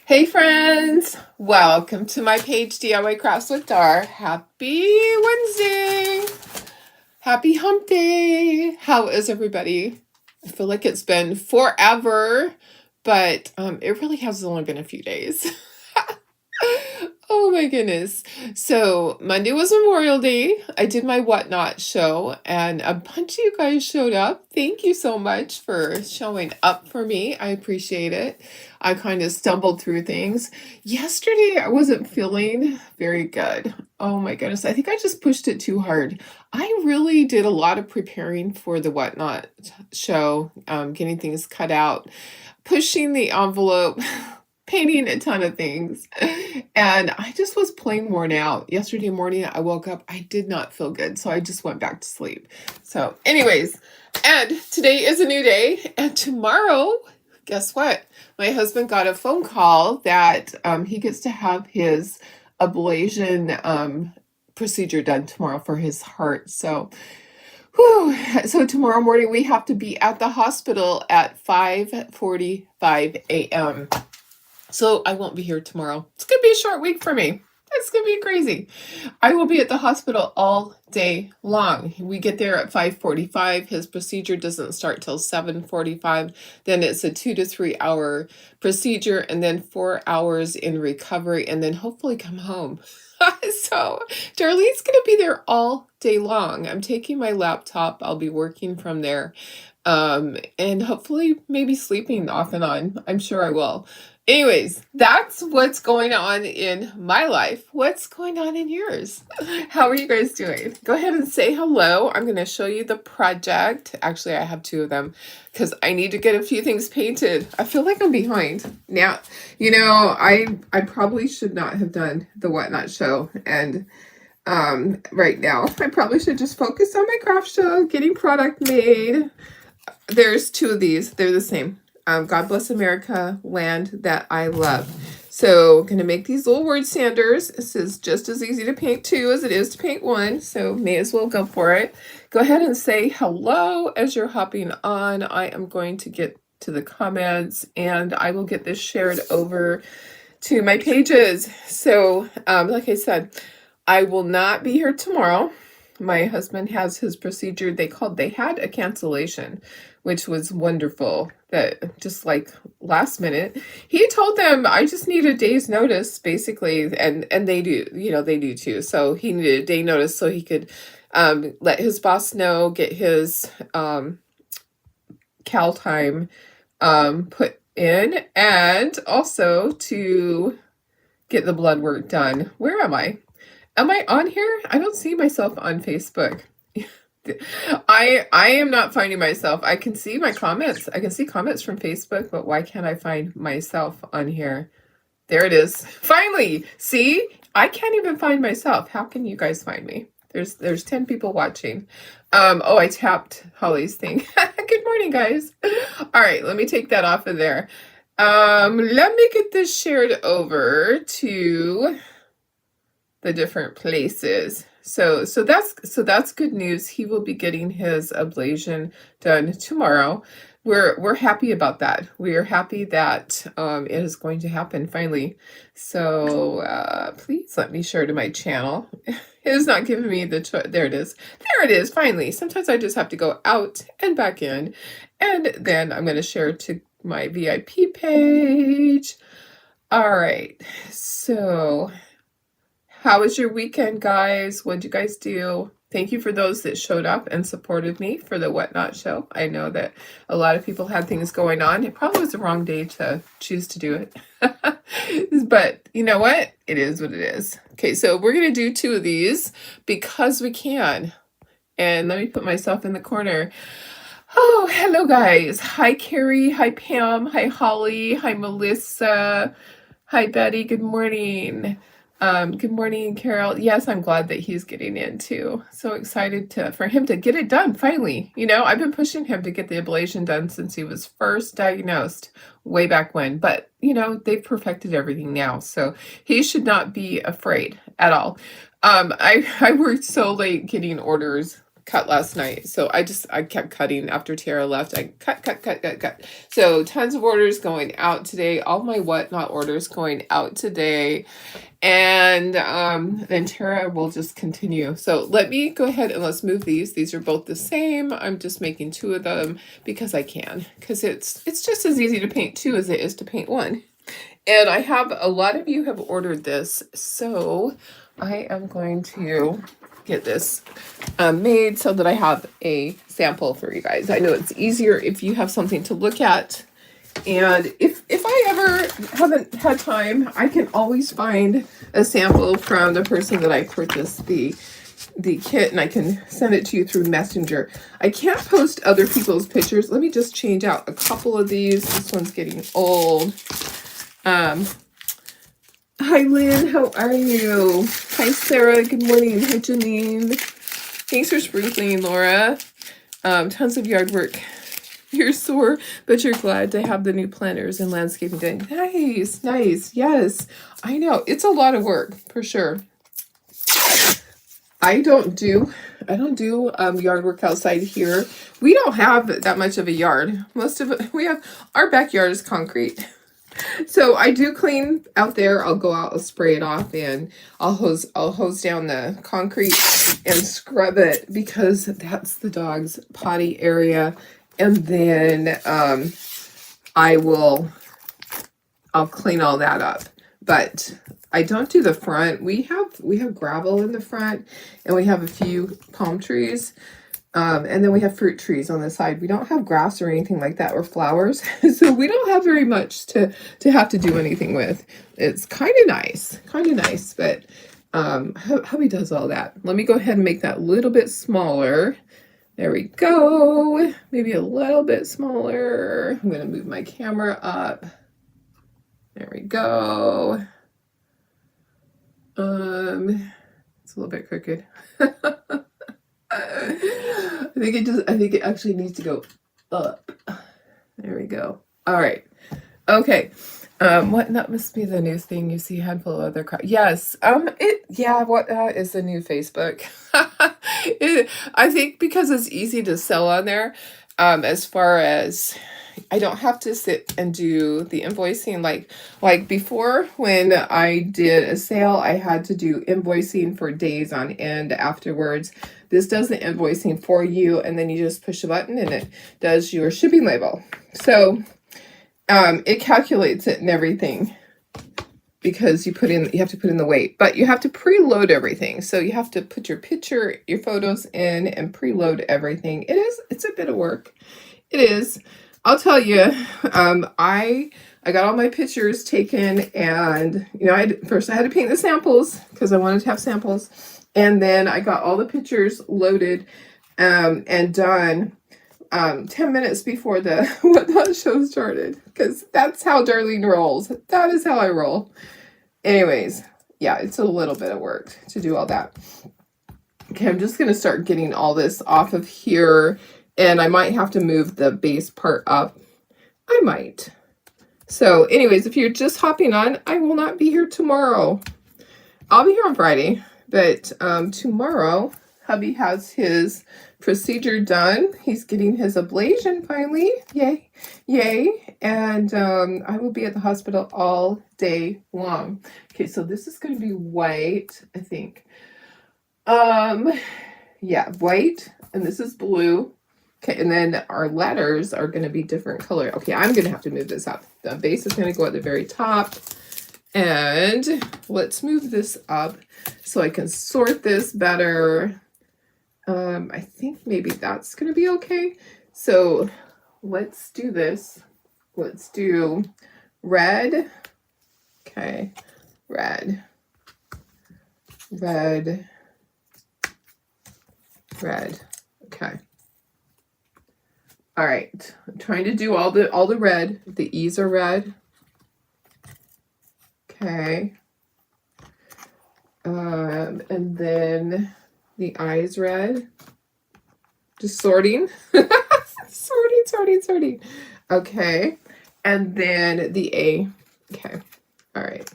Hey friends, welcome to my page DIY Crafts with Dar. Happy Wednesday! Happy hump day! How is everybody? I feel like it's been forever, but it really has only been a few days. Oh my goodness. So Monday was Memorial Day. I did my Whatnot show and a bunch of you guys showed up. Thank you so much for showing up for me. I appreciate it. I kind of stumbled through things. Yesterday I wasn't feeling very good. Oh my goodness. I think I just pushed it too hard. I really did a lot of preparing for the Whatnot show, getting things cut out, pushing the envelope, painting a ton of things. And I just was plain worn out. Yesterday morning, I woke up, I did not feel good. So I just went back to sleep. So, anyways, and today is a new day. And tomorrow, guess what? My husband got a phone call that he gets to have his ablation procedure done tomorrow for his heart. So, whew, so tomorrow morning we have to be at the hospital at 5:45 a.m. So I won't be here tomorrow. It's going to be a short week for me. It's going to be crazy. I will be at the hospital all day long. We get there at 5:45. His procedure doesn't start till 7:45. Then it's a 2 to 3 hour procedure and then 4 hours in recovery and then hopefully come home. So Darlene's going to be there all day long. I'm taking my laptop. I'll be working from there. And hopefully maybe sleeping off and on. I'm sure I will. Anyways, that's what's going on in my life. What's going on in yours? How are you guys doing? Go ahead and say hello. I'm going to show you the project. Actually, I have two of them because I need to get a few things painted. I feel like I'm behind. Now, I probably should not have done the Whatnot show. And right now, I probably should just focus on my craft show, getting product made. There's two of these. They're the same. God Bless America, Land That I Love. So going to make these little word sanders. This is just as easy to paint two as it is to paint one. So may as well go for it. Go ahead and say hello as you're hopping on. I am going to get to the comments and I will get this shared over to my pages. So like I said, I will not be here tomorrow. My husband has his procedure. They had a cancellation, which was wonderful. That just like last minute, he told them I just need a day's notice, basically, and they do, they do too. So he needed a day notice so he could let his boss know, get his cal time put in, and also to get the blood work done. Where am I? Am I on here? I don't see myself on Facebook. I am not finding myself. I can see my comments. I can see comments from Facebook, but why can't I find myself on here? There it is. Finally. See? I can't even find myself. How can you guys find me? There's 10 people watching. Oh, I tapped Holly's thing. Good morning, guys. All right, let me take that off of there. Let me get this shared over to the different places. So that's good news. He will be getting his ablation done tomorrow. We're happy about that. We are happy that it is going to happen finally. So please let me share to my channel. It is not giving me the choice. There it is. There it is. Finally. Sometimes I just have to go out and back in, and then I'm going to share to my VIP page. All right. So how was your weekend, guys? What'd you guys do? Thank you for those that showed up and supported me for the Whatnot show. I know that a lot of people had things going on. It probably was the wrong day to choose to do it. But you know what? It is what it is. Okay, so we're going to do two of these because we can. And let me put myself in the corner. Oh, hello, guys. Hi, Carrie. Hi, Pam. Hi, Holly. Hi, Melissa. Hi, Betty. Good morning. Good morning, Carol. Yes, I'm glad that he's getting in too. So excited for him to get it done finally. I've been pushing him to get the ablation done since he was first diagnosed way back when. But, they've perfected everything now. So he should not be afraid at all. I worked so late getting orders cut last night. So I kept cutting after Tara left. I cut. So tons of orders going out today. All my whatnot orders going out today. And then Tara will just continue. So let me go ahead and let's move these. These are both the same. I'm just making 2 of them because I can. Because it's just as easy to paint 2 as it is to paint 1. And I have a lot of you have ordered this. So I am going to get this made so that I have a sample for you guys. I know it's easier if you have something to look at. And if I ever haven't had time, I can always find a sample from the person that I purchased the kit, and I can send it to you through Messenger. I can't post other people's pictures. Let me just change out a couple of these. This one's getting old. Hi Lynn, how are you? Hi Sarah, good morning. Hi Janine. Thanks for sprinkling, Laura. Tons of yard work. You're sore, but you're glad to have the new planters and landscaping done. Nice, nice. Yes, I know. It's a lot of work, for sure. I don't do yard work outside here. We don't have that much of a yard. Most of it, our backyard is concrete. So I do clean out there. I'll go out, I'll spray it off, and I'll hose down the concrete and scrub it because that's the dog's potty area. And then I'll clean all that up. But I don't do the front. We have gravel in the front, and we have a few palm trees. And then we have fruit trees on the side. We don't have grass or anything like that, or flowers. So we don't have very much to have to do anything with. It's kind of nice, but hubby does all that. Let me go ahead and make that a little bit smaller. There we go. Maybe a little bit smaller. I'm going to move my camera up. There we go. It's a little bit crooked. I think it actually needs to go up. There we go. All right. Okay. That must be the new thing. You see a handful of other yes. What is the new Facebook? I think because it's easy to sell on there, as far as I don't have to sit and do the invoicing like before. When I did a sale, I had to do invoicing for days on end afterwards. This does the invoicing for you, and then you just push a button and it does your shipping label. So it calculates it and everything because you have to put in the weight, but you have to preload everything. So you have to put your picture, your photos in and preload everything. It's a bit of work. It is. I'll tell you, I got all my pictures taken, and I had to paint the samples because I wanted to have samples, and then I got all the pictures loaded and done 10 minutes before the whatnot show started, because that's how Darlene rolls. That is how I roll. Anyways, yeah, it's a little bit of work to do all that. Okay, I'm just gonna start getting all this off of here. And I might have to move the base part up. I might. So anyways, if you're just hopping on, I will not be here tomorrow. I'll be here on Friday. But tomorrow, hubby has his procedure done. He's getting his ablation finally. Yay. Yay. And I will be at the hospital all day long. Okay, so this is going to be white, I think. Yeah, white. And this is blue. Okay, and then our letters are going to be different color. Okay, I'm going to have to move this up. The base is going to go at the very top. And let's move this up so I can sort this better. I think maybe that's going to be okay. So let's do this. Let's do red. Okay, red. Red. Red. Okay. All right, I'm trying to do all the red. The E's are red. Okay. And then the I's red. Just sorting. sorting. Okay. And then the A. Okay. All right.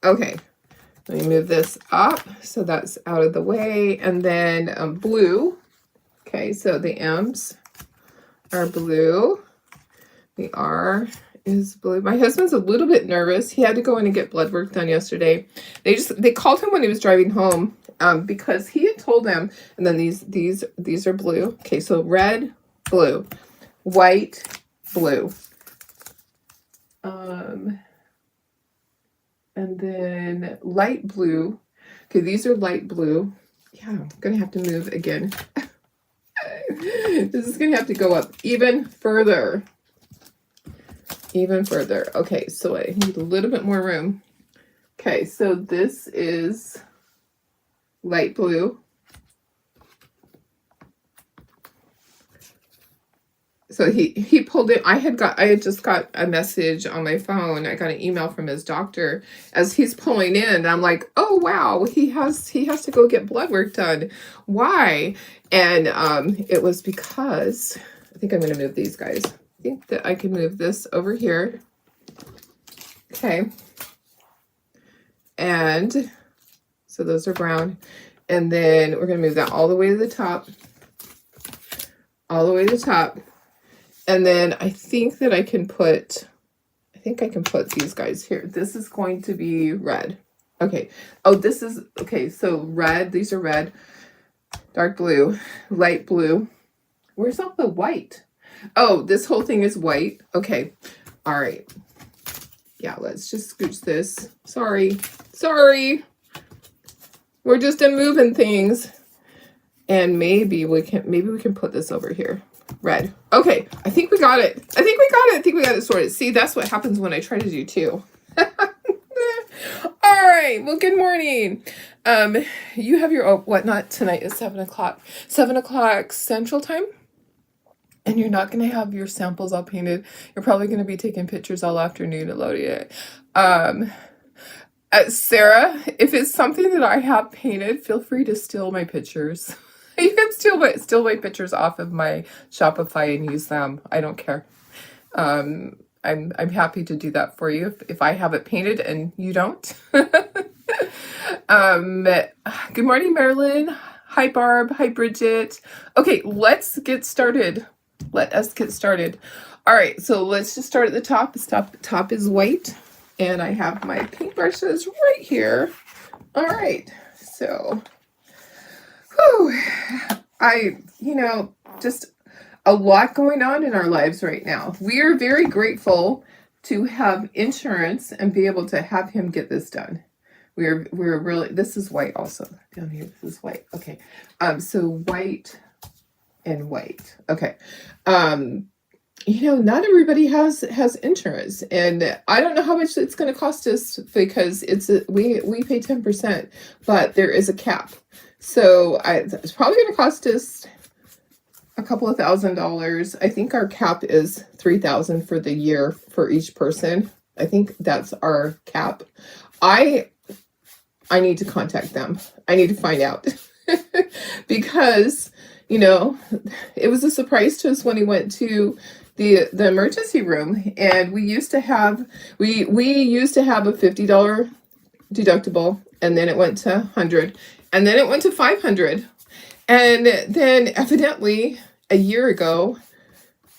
Okay. Let me move this up so that's out of the way. And then blue. Okay, so the M's are blue. The R is blue. My husband's a little bit nervous. He had to go in and get blood work done yesterday. They called him when he was driving home because he had told them. And then these are blue. Okay, so red, blue, white, blue. And then light blue. Okay, these are light blue. Yeah, I'm gonna have to move again. This is gonna have to go up even further. Even further. Okay, so I need a little bit more room. Okay, so this is light blue. So he pulled it. I had just got a message on my phone. I got an email from his doctor as he's pulling in. And I'm like, oh wow, he has to go get blood work done. Why? And it was because I think I'm gonna move these guys. I think that I can move this over here. Okay. And so those are brown. And then we're gonna move that all the way to the top. All the way to the top. And then I think that I can put these guys here. This is going to be red. Okay. Oh, this is, okay, so red, these are red, dark blue, light blue. Where's all the white? Oh, this whole thing is white. Okay. All right. Yeah, let's just scooch this. Sorry. We're just moving things. And maybe we can put this over here. Red. Okay, I think we got it. I think we got it sorted. See, that's what happens when I try to do two. All right. Well, good morning. You have your whatnot tonight is 7 o'clock. 7 o'clock Central Time. And you're not going to have your samples all painted. You're probably going to be taking pictures all afternoon and loading it. Sarah, if it's something that I have painted, feel free to steal my pictures. You can steal my pictures off of my Shopify and use them. I don't care. I'm happy to do that for you if I have it painted and you don't. Good morning, Marilyn. Hi, Barb. Hi, Bridget. Okay, let's get started. Let us get started. All right, so let's just start at the top. The top is white, and I have my paintbrushes right here. All right, so, just a lot going on in our lives right now. We are very grateful to have insurance and be able to have him get this done. We're really, this is white also down here. This is white. Okay. So white and white. Okay. Not everybody has insurance, and I don't know how much it's going to cost us because we pay 10%, but there is a cap. So it's probably going to cost us a couple of $1,000s. I think our cap is $3,000 for the year for each person. I think that's our cap. I need to contact them. I need to find out because, it was a surprise to us when he went to the emergency room, and we used to have a $50 deductible, and then it went to $100, and then it went to $500. And then evidently a year ago,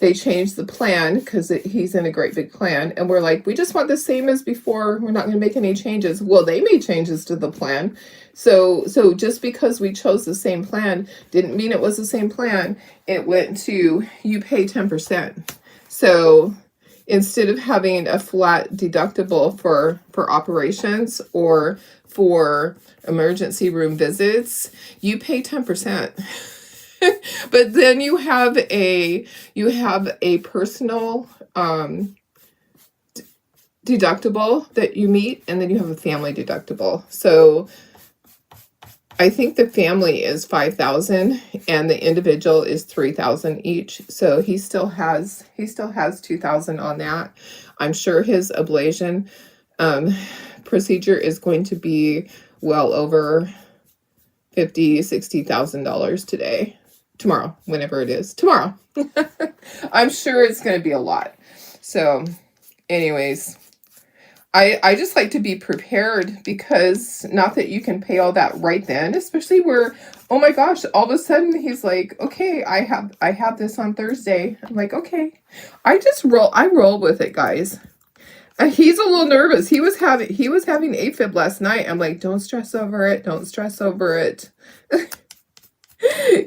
they changed the plan because he's in a great big plan. And we're like, we just want the same as before. We're not going to make any changes. Well, they made changes to the plan. So just because we chose the same plan didn't mean it was the same plan. It went to, you pay 10%. So instead of having a flat deductible for operations or for emergency room visits, you pay 10%. But then you have a personal deductible that you meet, and then you have a family deductible. So I think the family is $5,000 and the individual is $3,000 each. So he still has $2,000 on that. I'm sure his ablation procedure is going to be well over $50,000-$60,000 tomorrow, whenever it is tomorrow. I'm sure it's going to be a lot. So anyways, I just like to be prepared, because not that you can pay all that right then, especially where, oh my gosh, all of a sudden he's like, okay, I have this on Thursday. I'm like, okay. I roll with it, guys. He's a little nervous. He was having AFib last night. I'm like, don't stress over it. Don't stress over it.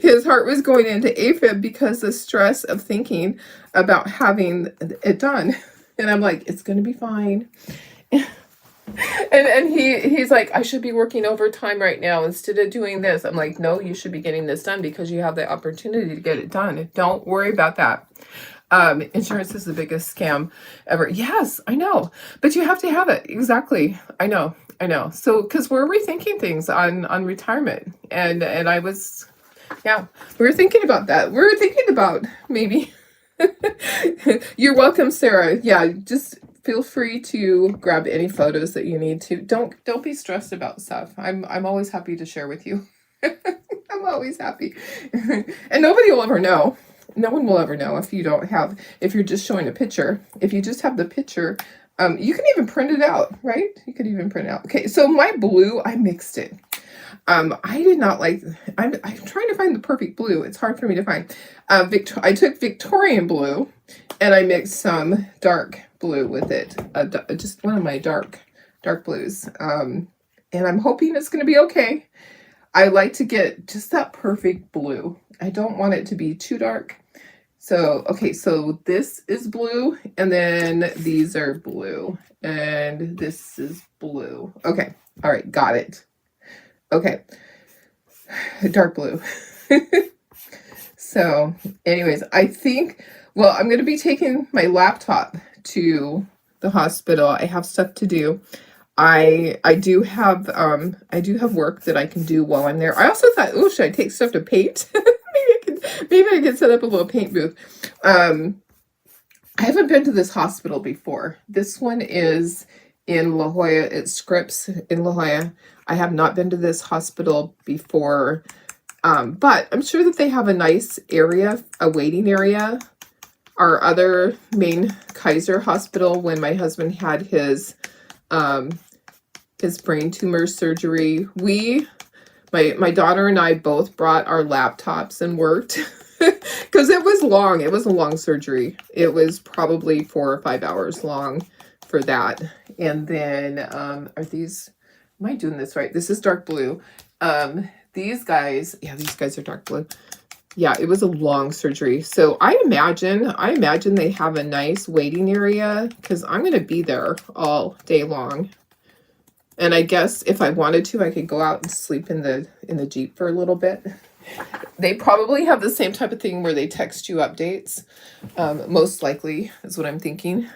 His heart was going into AFib because the stress of thinking about having it done. And I'm like, it's going to be fine. And he's like, I should be working overtime right now instead of doing this. I'm like, no, you should be getting this done because you have the opportunity to get it done. Don't worry about that. Insurance is the biggest scam ever. Yes, I know, but you have to have it. Exactly. I know. So, because we're rethinking things on retirement, and I was, yeah, we were thinking about that. We were thinking about maybe. You're welcome, Sarah. Yeah, just feel free to grab any photos that you need to. Don't be stressed about stuff. I'm always happy to share with you. I'm always happy, and nobody will ever know. No one will ever know if you're just showing a picture. If you just have the picture, you can even print it out, right? You could even print it out. Okay, so my blue, I mixed it. I did not like, I'm trying to find the perfect blue. It's hard for me to find. I took Victorian blue and I mixed some dark blue with it. Just one of my dark blues. And I'm hoping it's going to be okay. I like to get just that perfect blue. I don't want it to be too dark. So, okay, so this is blue, and then these are blue, and this is blue. Okay, all right, got it. Okay, dark blue. So, anyways, I think, well, I'm going to be taking my laptop to the hospital. I have stuff to do. I do have work that I can do while I'm there. I also thought, oh, should I take stuff to paint? Maybe I can set up a little paint booth. I haven't been to this hospital before. This one is in La Jolla. It's Scripps in La Jolla. I have not been to this hospital before, but I'm sure that they have a nice area, a waiting area. Our other main Kaiser hospital, when my husband had his brain tumor surgery, my daughter and I both brought our laptops and worked because it was long. It was a long surgery. It was probably 4 or 5 hours long for that. And then, am I doing this right? This is dark blue. These guys are dark blue. Yeah, it was a long surgery. So I imagine they have a nice waiting area because I'm going to be there all day long. And I guess if I wanted to, I could go out and sleep in the Jeep for a little bit. They probably have the same type of thing where they text you updates. Most likely is what I'm thinking.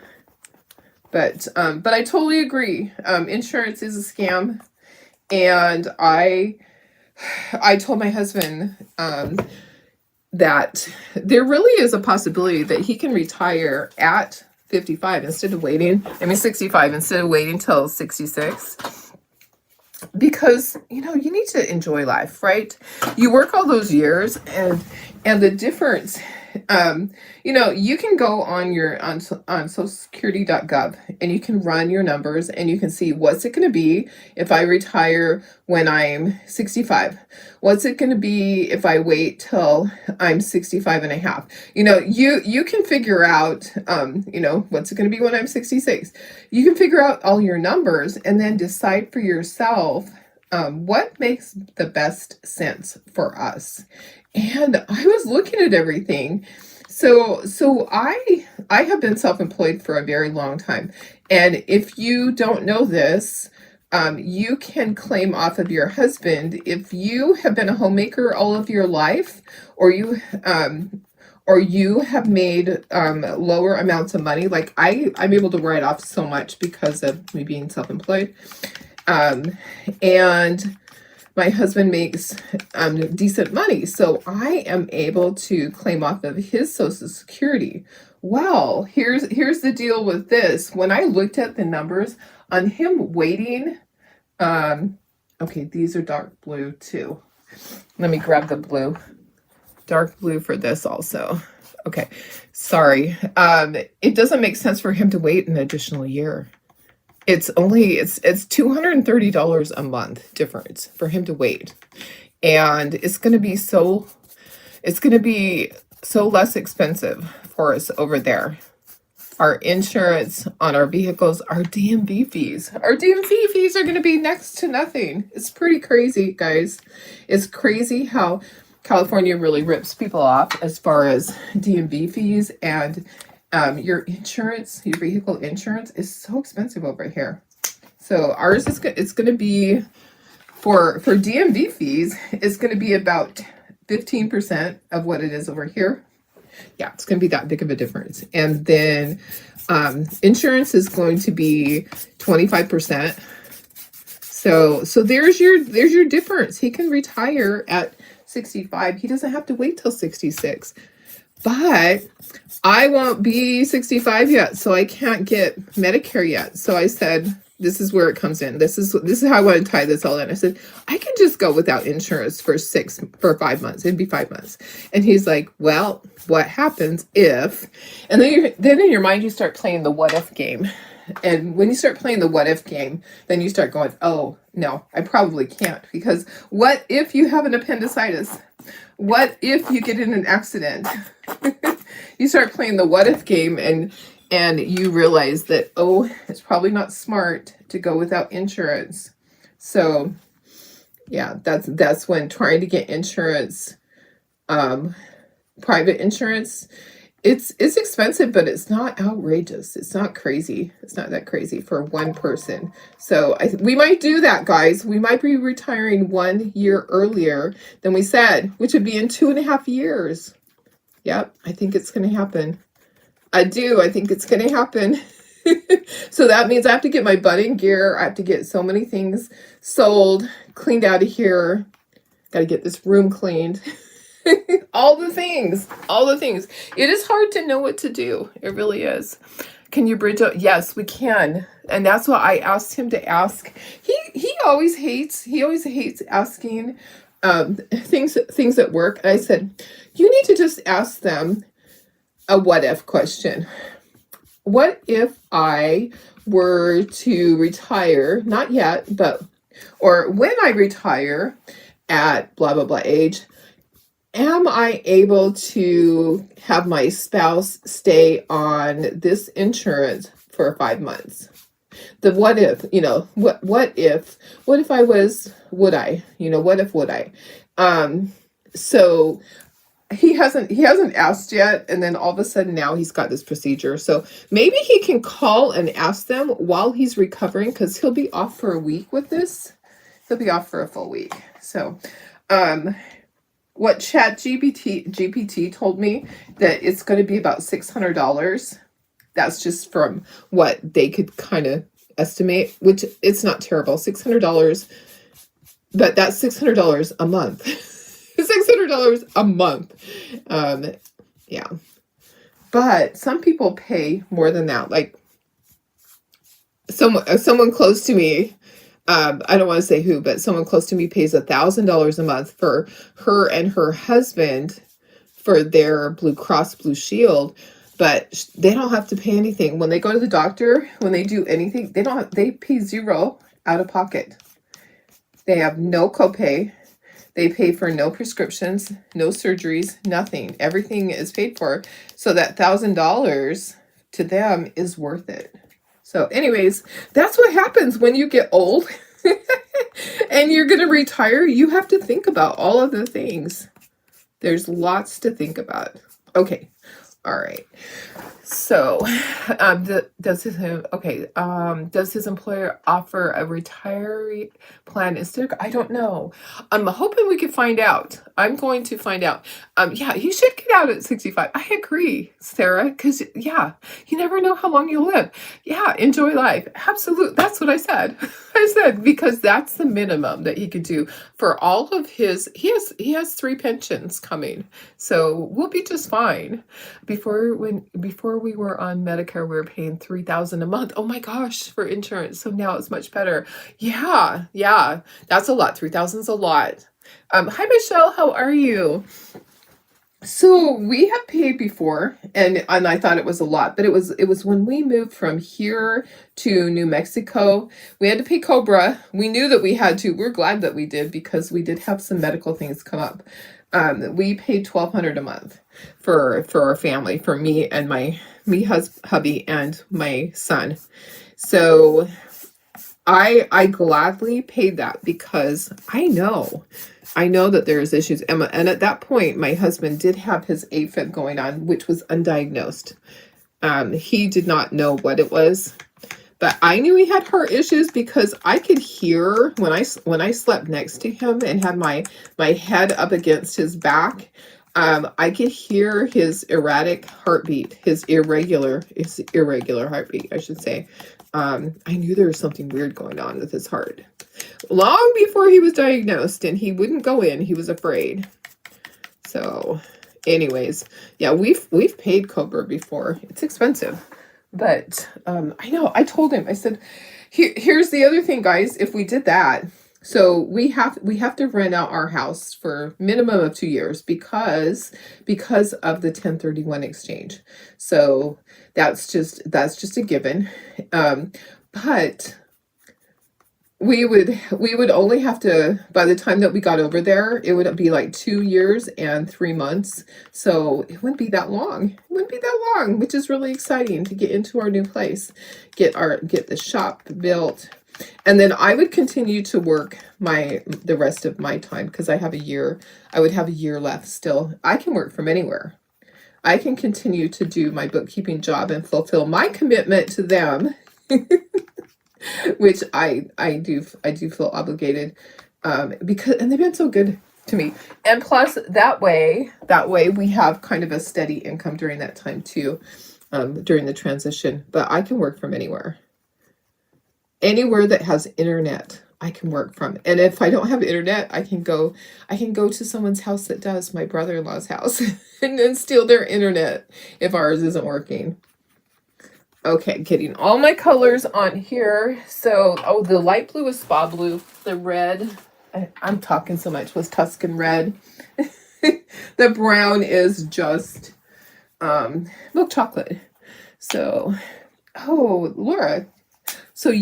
But I totally agree. Insurance is a scam. And I told my husband that there really is a possibility that he can retire at 65 instead of waiting. 65 instead of waiting till 66. Because, you need to enjoy life, right? You work all those years and the difference, you can go on socialsecurity.gov and you can run your numbers and you can see what's it going to be if I retire when I'm 65. What's it going to be if I wait till I'm 65 and a half? You can figure out, what's it going to be when I'm 66? You can figure out all your numbers and then decide for yourself what makes the best sense for us. And I was looking at everything. So I have been self-employed for a very long time. And if you don't know this, you can claim off of your husband if you have been a homemaker all of your life, or you have made lower amounts of money. Like I'm able to write off so much because of me being self-employed. And my husband makes decent money, so I am able to claim off of his Social Security. Well, here's the deal with this. When I looked at the numbers on him waiting, okay, these are dark blue too. Let me grab the blue. Dark blue for this also. Okay, sorry. It doesn't make sense for him to wait an additional year. it's $230 a month difference for him to wait. And it's going to be so less expensive for us over there. Our insurance on our vehicles, our DMV fees. Our DMV fees are going to be next to nothing. It's pretty crazy, guys. It's crazy how California really rips people off as far as DMV fees, and your insurance, your vehicle insurance is so expensive over here. So ours is it's going to be for DMV fees, it's going to be about 15% of what it is over here. Yeah, it's going to be that big of a difference. And then insurance is going to be 25%. So there's your difference. He can retire at 65. He doesn't have to wait till 66. But I won't be 65 yet, so I can't get Medicare yet. So I said, this is where it comes in. This is how I want to tie this all in. I said, I can just go without insurance for 5 months. It'd be 5 months. And he's like, well, what happens if? And then in your mind, you start playing the what if game. And when you start playing the what if game, then you start going, oh, no, I probably can't. Because what if you have an appendicitis? What if you get in an accident? You start playing the what if game, and you realize that, oh, it's probably not smart to go without insurance. So yeah, that's when trying to get insurance, private insurance, it's expensive, but it's not outrageous. It's not crazy. It's not that crazy for one person. So we might do that, guys. We might be retiring 1 year earlier than we said, which would be in 2.5 years. Yep, I think it's going to happen. I think it's going to happen. So that means I have to get my butt in gear. I have to get so many things sold, cleaned out of here. Got to get this room cleaned. all the things. It is hard to know what to do. It really is. Can you bridge out? Yes, we can. And that's what I asked him to ask. He always hates asking things at work. And I said, you need to just ask them a what if question. What if I were to retire, not yet, or when I retire at blah, blah, blah age, am I able to have my spouse stay on this insurance for 5 months? The what if, what if I was, would I, what if, would I? So he hasn't asked yet, and then all of a sudden now he's got this procedure. So maybe he can call and ask them while he's recovering, because he'll be off for a week with this. He'll be off for a full week. So what GPT told me, that it's going to be about $600. That's just from what they could kind of estimate, which it's not terrible. $600, but that's $600 a month. $600 a month. Yeah. But some people pay more than that. Like someone close to me, I don't want to say who, but someone close to me pays $1,000 a month for her and her husband for their Blue Cross Blue Shield, but they don't have to pay anything. When they go to the doctor, when they do anything, they pay $0 out of pocket. They have no copay. They pay for no prescriptions, no surgeries, nothing. Everything is paid for. So that $1,000 to them is worth it. So anyways, that's what happens when you get old and you're going to retire. You have to think about all of the things. There's lots to think about. Okay. All right. So, does his employer offer a retiree plan instead? I don't know. I'm hoping we can find out. I'm going to find out. Yeah, you should get out at 65. I agree, Sarah, because yeah, you never know how long you'll live. Yeah, enjoy life. Absolutely. That's what I said. I said, because that's the minimum that he could do for all of his, he has 3 pensions coming. So we'll be just fine. Before we were on Medicare, we were paying $3,000 a month. Oh my gosh, for insurance. So now it's much better. Yeah, that's a lot. $3,000 is a lot. Hi Michelle, how are you? So we have paid before, and I thought it was a lot, but it was when we moved from here to New Mexico. We had to pay Cobra. We knew that we had to. We're glad that we did because we did have some medical things come up. We paid $1,200 a month for our family, for me and hubby and my son. So I gladly paid that because I know that there's issues. And at that point, my husband did have his AFib going on, which was undiagnosed. He did not know what it was, but I knew he had heart issues because I could hear when I slept next to him and had my head up against his back. I could hear his erratic heartbeat, his irregular heartbeat, I should say. I knew there was something weird going on with his heart long before he was diagnosed, and he wouldn't go in. He was afraid. So anyways, yeah, we've paid Cobra before. It's expensive, but I know, I told him, I said, here's the other thing, guys. If we did that, so we have to rent out our house for minimum of 2 years because of the 1031 exchange. So that's just a given. But we would only have to, by the time that we got over there, it would be like 2 years and 3 months. So it wouldn't be that long. It wouldn't be that long, which is really exciting to get into our new place, get the shop built. And then I would continue to work the rest of my time because I would have a year left still. I can work from anywhere. I can continue to do my bookkeeping job and fulfill my commitment to them, which I do feel obligated, because, and they've been so good to me. And plus that way we have kind of a steady income during that time too, during the transition. But I can work from anywhere that has internet. I can work from. And if I don't have internet, I can go to someone's house that does, my brother-in-law's house, and then steal their internet if ours isn't working. Okay, getting all my colors on here. So, the light blue is spa blue. The red, I'm talking so much, was Tuscan red. The brown is just milk chocolate. So, Laura, so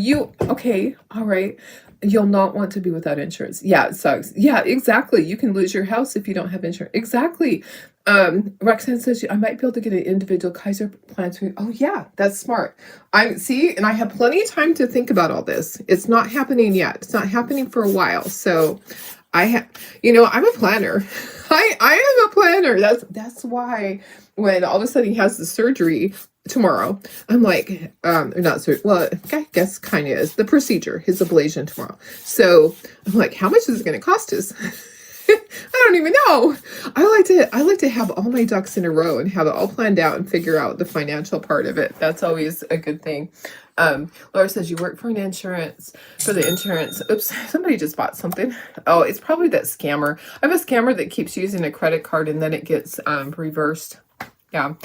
okay, all right. You'll not want to be without insurance. Yeah, it sucks. Yeah, exactly. You can lose your house if you don't have insurance. Exactly. Roxanne says I might be able to get an individual Kaiser plan to me. Oh yeah, that's smart. And I have plenty of time to think about all this. It's not happening yet. It's not happening for a while. So I'm a planner. I am a planner. That's why when all of a sudden he has the surgery tomorrow, I'm like, not surgery. Well, I guess kind of is the procedure, his ablation tomorrow. So I'm like, how much is it going to cost us? I don't even know. I like to have all my ducks in a row and have it all planned out and figure out the financial part of it. That's always a good thing. Laura says you work for the insurance. Oops, somebody just bought something. Oh, it's probably that scammer. I have a scammer that keeps using a credit card and then it gets reversed. Yeah.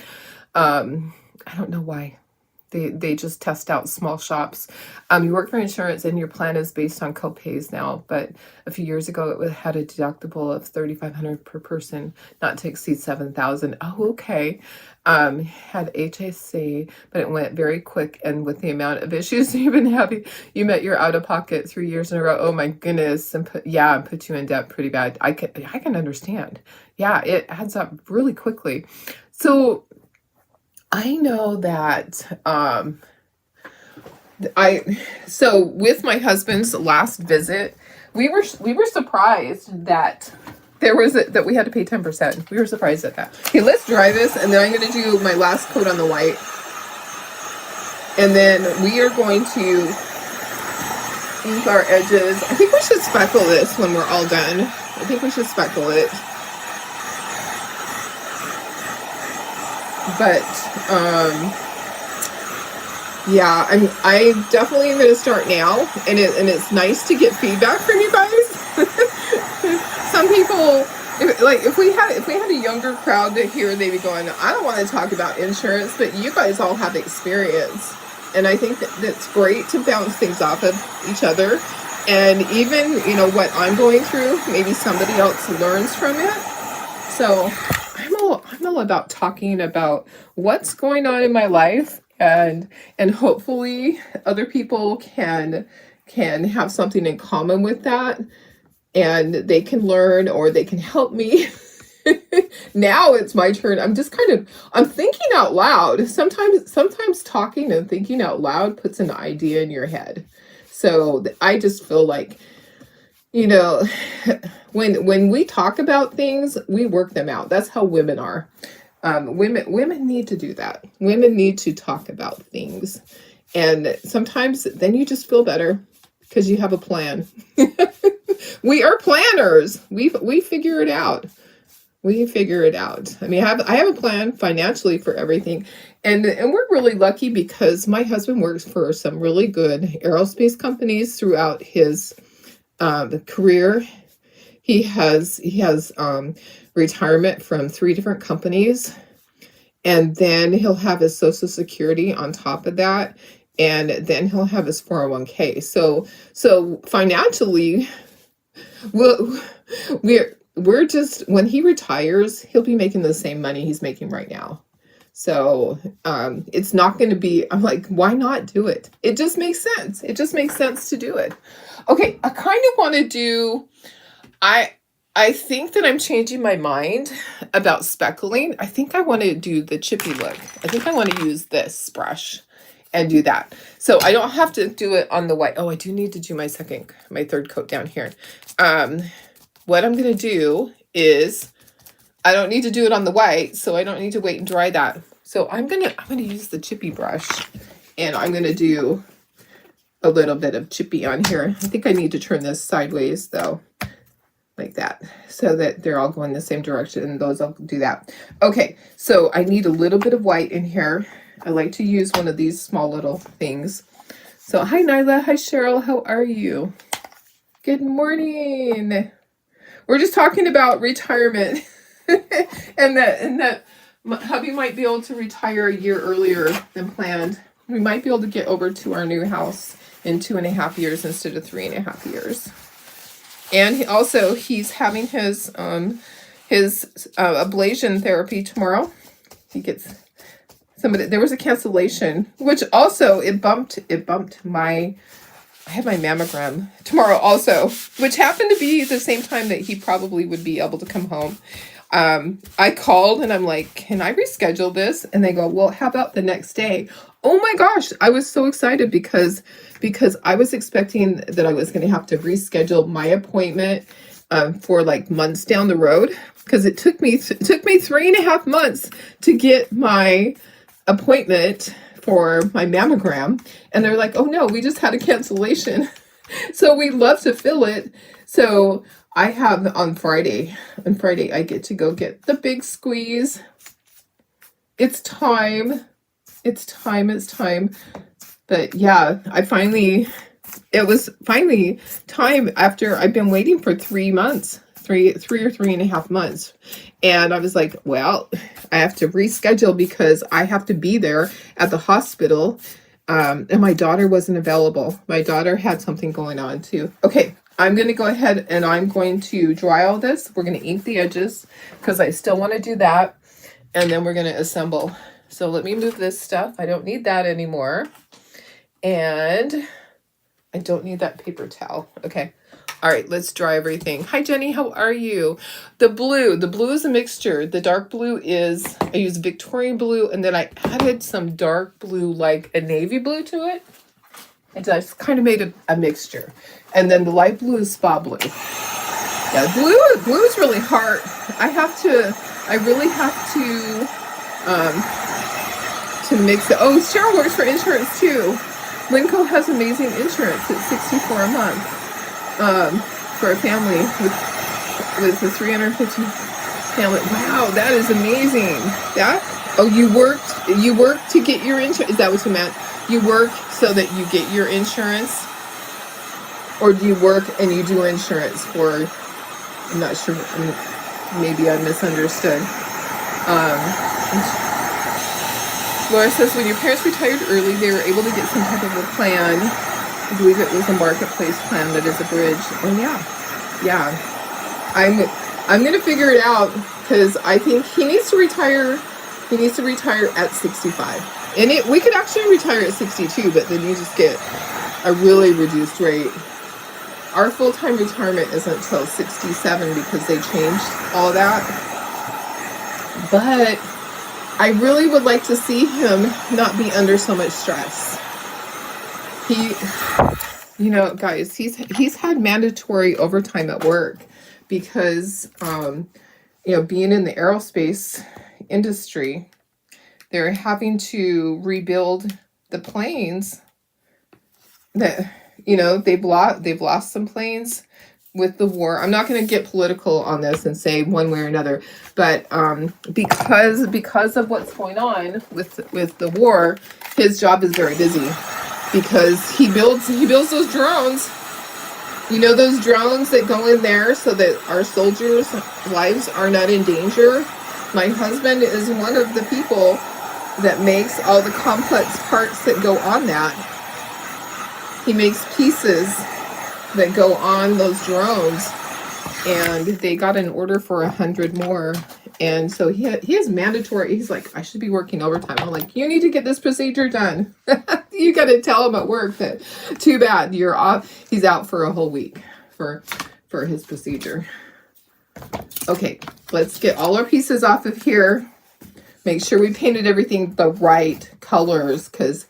I don't know why. They just test out small shops. You work for insurance and your plan is based on co-pays now, but a few years ago it had a deductible of $3,500 per person, not to exceed $7,000. Oh, okay. Had HSA, but it went very quick, and with the amount of issues you've been having, you met your out-of-pocket 3 years in a row. Oh my goodness, and put you in debt pretty bad. I can understand. Yeah, it adds up really quickly. So I know that so with my husband's last visit, we were surprised that that we had to pay 10%. We were surprised at that. Okay, let's dry this, and then I'm going to do my last coat on the white, and then we are going to ink our edges. I think we should speckle this when we're all done. I think we should speckle it. But yeah, I definitely am going to start now, and it's nice to get feedback from you guys. Some people, if we had a younger crowd to hear, they'd be going, I don't want to talk about insurance, but you guys all have experience, and I think that's great to bounce things off of each other, and even what I'm going through, maybe somebody else learns from it. So I'm all I'm all about talking about what's going on in my life, and hopefully other people can have something in common with that, and they can learn or they can help me. Now it's my turn. I'm thinking out loud. Sometimes talking and thinking out loud puts an idea in your head. So I just feel like, you know, when we talk about things, we work them out. That's how women are. Women need to do that. Women need to talk about things. And sometimes then you just feel better because you have a plan. We are planners. We figure it out. We figure it out. I mean, I have a plan financially for everything. And we're really lucky because my husband works for some really good aerospace companies throughout his career. He has retirement from 3 different companies. And then he'll have his Social Security on top of that. And then he'll have his 401k. So financially, we're just, when he retires, he'll be making the same money he's making right now. So it's not going to be, I'm like, why not do it? It just makes sense. It just makes sense to do it. Okay, I kind of want to do, I think that I'm changing my mind about speckling. I think I want to do the chippy look. I think I want to use this brush and do that. So I don't have to do it on the white. Oh, I do need to do my 3rd coat down here. What I'm going to do is, I don't need to do it on the white, so I don't need to wait and dry that. So I'm going to use the chippy brush, and I'm going to do a little bit of chippy on here. I think I need to turn this sideways though, like that, so that they're all going the same direction, and those I'll do that. Okay, so I need a little bit of white in here. I like to use one of these small little things. So hi Nyla, hi Cheryl, how are you? Good morning. We're just talking about retirement and that hubby might be able to retire a year earlier than planned. We might be able to get over to our new house in 2.5 years instead of 3.5 years. And he's having his ablation therapy tomorrow. He gets there was a cancellation, which also it bumped I had my mammogram tomorrow also, which happened to be the same time that he probably would be able to come home. I called and I'm like, can I reschedule this? And they go, well, how about the next day? Oh my gosh, I was so excited because I was expecting that I was going to have to reschedule my appointment for like months down the road, because it took me 3.5 months to get my appointment for my mammogram, and they're like, oh no, we just had a cancellation. So we love to fill it. So I have on Friday I get to go get the big squeeze. It's time. But yeah, it was finally time after I've been waiting for 3 months, 3.5 months. And I was like, well, I have to reschedule because I have to be there at the hospital. And my daughter wasn't available. My daughter had something going on too. Okay, I'm going to go ahead and I'm going to dry all this. We're going to ink the edges because I still want to do that. And then we're going to assemble. So let me move this stuff. I don't need that anymore. And I don't need that paper towel. Okay. All right, let's dry everything. Hi, Jenny. How are you? The blue is a mixture. The dark blue is, I use Victorian blue, and then I added some dark blue, like a navy blue to it. And I just kind of made a mixture. And then the light blue is spa blue. Yeah, blue is really hard. I really have to mix it. Oh, Cheryl works for insurance too. Winco has amazing insurance. It's $64 a month. For a family with the 350 family. Wow, that is amazing. You worked to get your insurance. Is that what you meant? You work so that you get your insurance, or do you work and you do insurance for? I'm not sure. Maybe I misunderstood. Laura says, when your parents retired early, they were able to get some type of a plan. I believe it was a marketplace plan that is a bridge. Oh yeah. I'm gonna figure it out because I think he needs to retire. He needs to retire at 65. And we could actually retire at 62, but then you just get a really reduced rate. Our full-time retirement isn't until 67 because they changed all that. But I really would like to see him not be under so much stress. He, you know, guys, he's had mandatory overtime at work because, you know, being in the aerospace industry, they're having to rebuild the planes that, you know, they've lost some planes with the war. I'm not going to get political on this and say one way or another, but because of what's going on with the war, his job is very busy because he builds those drones. You know, those drones that go in there so that our soldiers' lives are not in danger. My husband is one of the people that makes all the complex parts that go on that. He makes pieces that go on those drones, and they got an order for 100 more. And so he has mandatory, he's like, I should be working overtime. I'm like, you need to get this procedure done. You got to tell him at work that too bad, you're off. He's out for a whole week for his procedure. Okay, let's get all our pieces off of here. Make sure we painted everything the right colors, because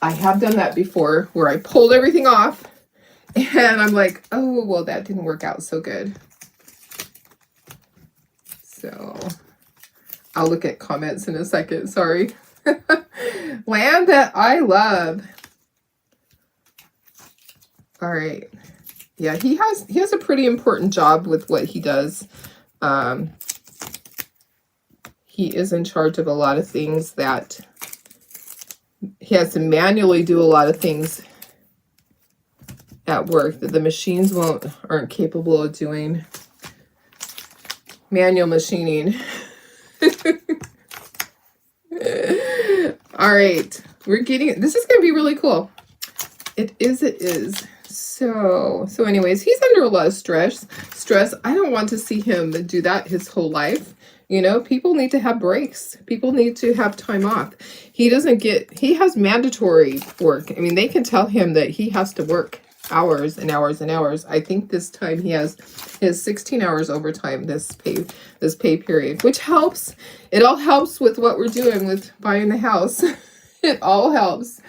I have done that before where I pulled everything off and I'm like, oh, well, that didn't work out so good. So I'll look at comments in a second. Sorry. Land that I love. All right. Yeah, he has a pretty important job with what he does. He is in charge of a lot of things that he has to manually do a lot of things at work that the machines aren't capable of doing. Manual machining. All right, this is gonna be really cool. It is. So anyways, he's under a lot of stress. I don't want to see him do that his whole life. You know, people need to have breaks. People need to have time off. He has mandatory work. I mean, they can tell him that he has to work hours and hours and hours. I think this time he has 16 hours overtime this pay period, which helps. It all helps with what we're doing with buying the house. It all helps.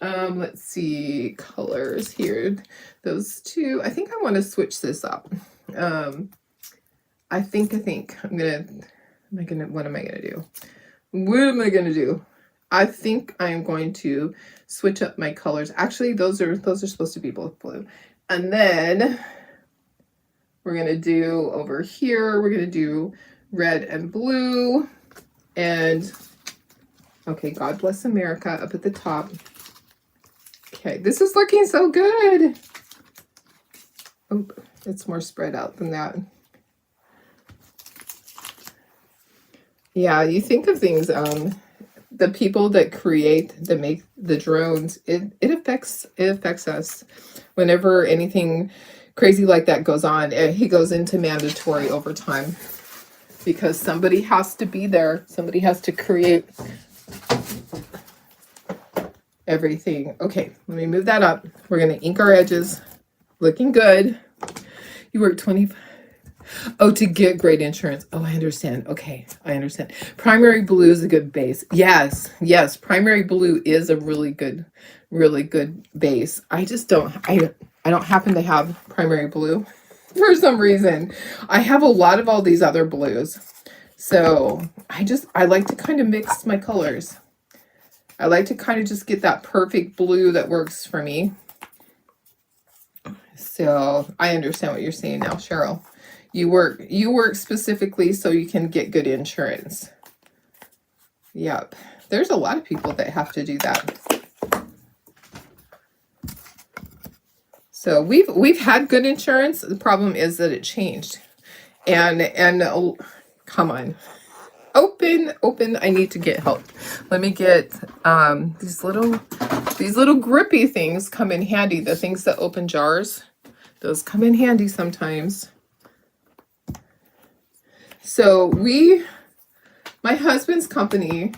Let's see, colors here. Those two. I think I want to switch this up. I think what am I gonna do? What am I gonna do? I think I am going to switch up my colors. Actually, those are supposed to be both blue. And then we're gonna do over here, we're gonna do red and blue. And okay, God Bless America up at the top. Okay, this is looking so good. Oh, it's more spread out than that. Yeah, you think of things, the people that make the drones, it affects us. Whenever anything crazy like that goes on, he goes into mandatory overtime because somebody has to be there. Somebody has to create everything. Okay, let me move that up. We're going to ink our edges. Looking good. You work 25. Oh, to get great insurance. Oh, I understand. Okay, I understand. Primary blue is a good base. Yes. Primary blue is a really good base. I just don't happen to have primary blue for some reason. I have a lot of all these other blues. So I like to kind of mix my colors. I like to kind of just get that perfect blue that works for me. So I understand what you're saying now, Cheryl. You work specifically so you can get good insurance. Yep. There's a lot of people that have to do that. So we've had good insurance. The problem is that it changed. And oh, come on. Open. I need to get help. Let me get these little grippy things come in handy. The things that open jars. Those come in handy sometimes. So my husband's company,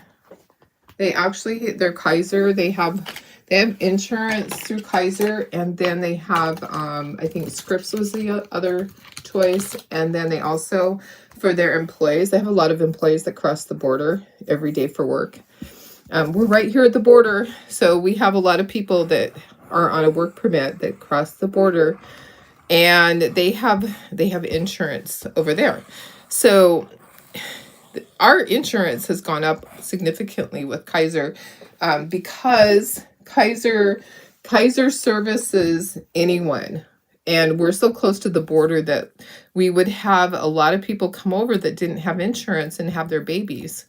they're Kaiser. They have insurance through Kaiser, and then they have, I think Scripps was the other choice. And then they also, for their employees, they have a lot of employees that cross the border every day for work. We're right here at the border, so we have a lot of people that are on a work permit that cross the border, and they have insurance over there. So our insurance has gone up significantly with Kaiser, because Kaiser services anyone, and we're so close to the border that we would have a lot of people come over that didn't have insurance and have their babies.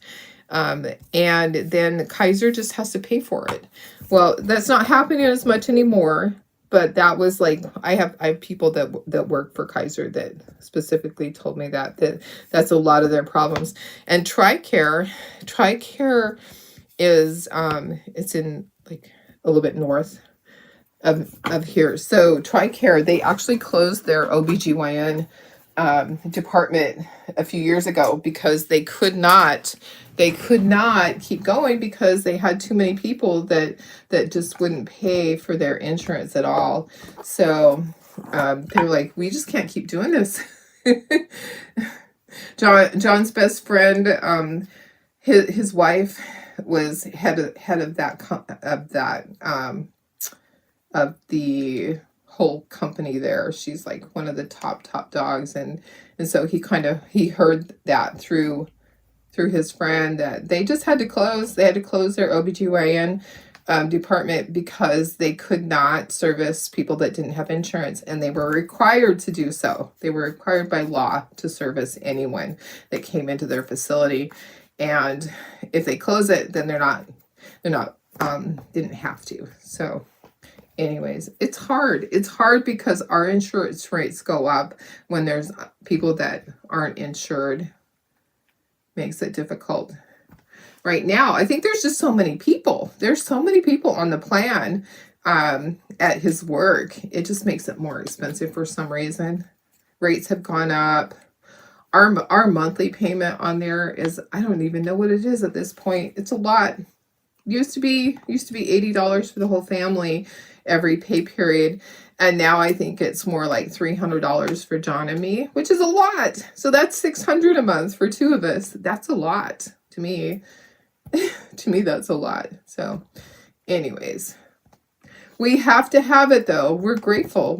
And then Kaiser just has to pay for it. Well, that's not happening as much anymore, but that was like, I have people that work for Kaiser that specifically told me that's a lot of their problems. And TRICARE is, it's in like a little bit north of here. So TRICARE, they actually closed their OBGYN department a few years ago because they could not keep going because they had too many people that just wouldn't pay for their insurance at all. So they were like, we just can't keep doing this. John's best friend, his wife was head of the whole company there. She's like one of the top dogs, and so he heard that through his friend that they just had to close. They had to close their OBGYN department because they could not service people that didn't have insurance, and they were required to do so. They were required by law to service anyone that came into their facility, and if they close it, then didn't have to. So anyways, it's hard because our insurance rates go up when there's people that aren't insured. Makes it difficult. Right now, I think there's just so many people. There's so many people on the plan at his work. It just makes it more expensive for some reason. Rates have gone up. Our monthly payment on there is, I don't even know what it is at this point. It's a lot. Used to be $80 for the whole family every pay period, and now I think it's more like $300 for John and me, which is a lot. So that's $600 a month for two of us. That's a lot to me. To me, that's a lot. So anyways, we have to have it though. We're grateful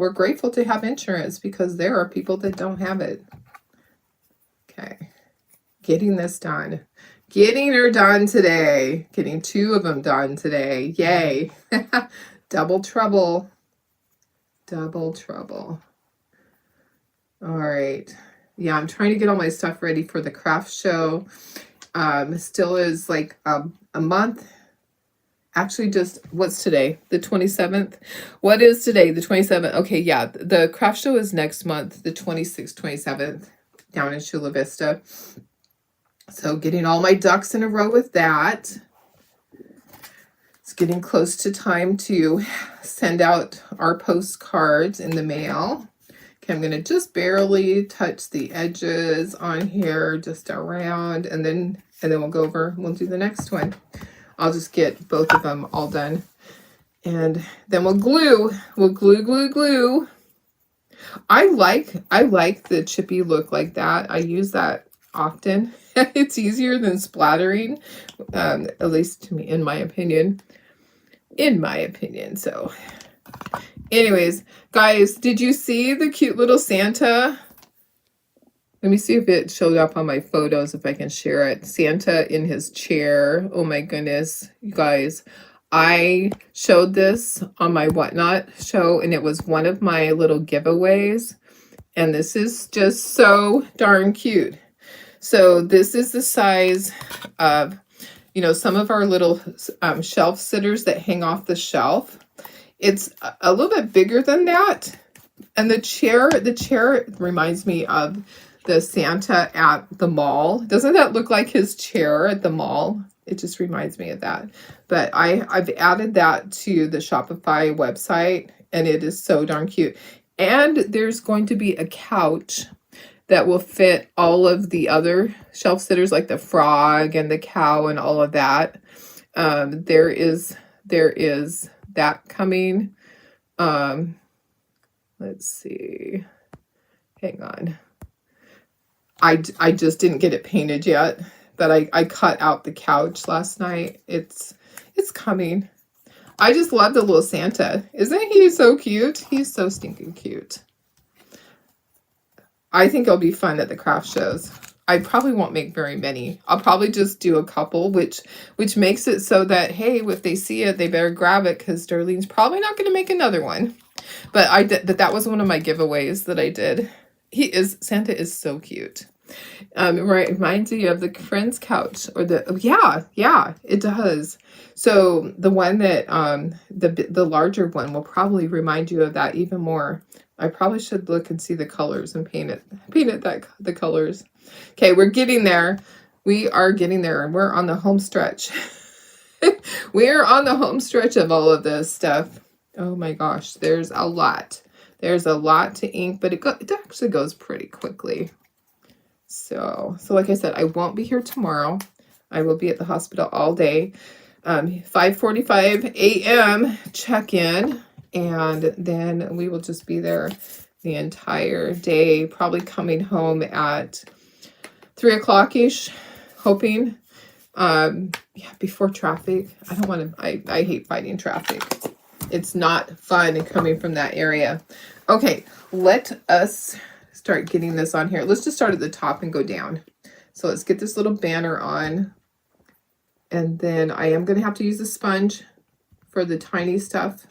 to have insurance because there are people that don't have it. Okay, getting this done. Getting her done today. Getting two of them done today. Yay. Double trouble. Double trouble. All right. Yeah, I'm trying to get all my stuff ready for the craft show. Still is like a month. Actually, just, what's today? The 27th? What is today? The 27th. Okay, yeah. The craft show is next month, the 26th, 27th, down in Chula Vista. So getting all my ducks in a row with that. It's getting close to time to send out our postcards in the mail. Okay, I'm going to just barely touch the edges on here, just around, and then we'll go over, we'll do the next one. I'll just get both of them all done. And then we'll glue. We'll glue. I like the chippy look like that. I use that often. It's easier than splattering, at least to me, in my opinion. So anyways, guys, did you see the cute little Santa? Let me see if it showed up on my photos, if I can share it. Santa in his chair. Oh my goodness, you guys. I showed this on my Whatnot show, and it was one of my little giveaways. And this is just so darn cute. So this is the size of, some of our little shelf sitters that hang off the shelf. It's a little bit bigger than that. And the chair reminds me of the Santa at the mall. Doesn't that look like his chair at the mall? It just reminds me of that. But I've added that to the Shopify website, and it is so darn cute. And there's going to be a couch that will fit all of the other shelf sitters, like the frog and the cow and all of that. There is that coming. Let's see. Hang on. I just didn't get it painted yet, but I cut out the couch last night. It's coming. I just love the little Santa. Isn't he so cute? He's so stinking cute. I think it'll be fun at the craft shows. I probably won't make very many. I'll probably just do a couple, which makes it so that, hey, if they see it, they better grab it, because Darlene's probably not going to make another one. But that was one of my giveaways that I did. Santa is so cute. Right, reminds you of the friend's couch, or yeah, it does. So the one that the larger one will probably remind you of that even more. I probably should look and see the colors and paint it the colors. Okay, we're getting there. We are getting there. We're on the home stretch. We are on the home stretch of all of this stuff. Oh my gosh, there's a lot. There's a lot to ink, but it actually goes pretty quickly. So like I said, I won't be here tomorrow. I will be at the hospital all day. 5:45 a.m. check-in, and then we will just be there the entire day, probably coming home at 3 o'clock-ish, hoping. Yeah, before traffic. I don't want to, I hate fighting traffic. It's not fun coming from that area. Okay, let us start getting this on here. Let's just start at the top and go down. So let's get this little banner on. And then I am going to have to use a sponge for the tiny stuff,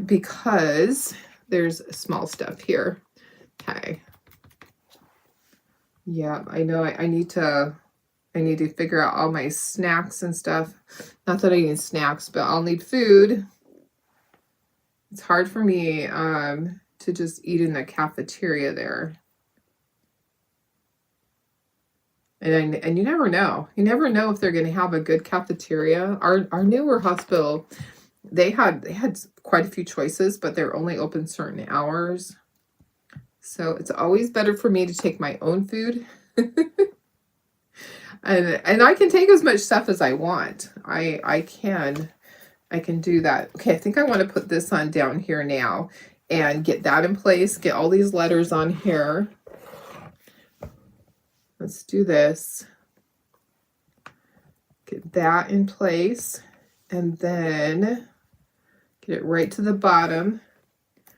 because there's small stuff here. Okay. Yeah, I know I need to figure out all my snacks and stuff. Not that I need snacks, but I'll need food. It's hard for me to just eat in the cafeteria there. And you never know. You never know if they're going to have a good cafeteria. Our newer hospital, they had quite a few choices, but they're only open certain hours. So it's always better for me to take my own food. And I can take as much stuff as I want. I can do that. Okay, I think I want to put this on down here now and get that in place. Get all these letters on here. Let's do this. Get that in place, and then get it right to the bottom.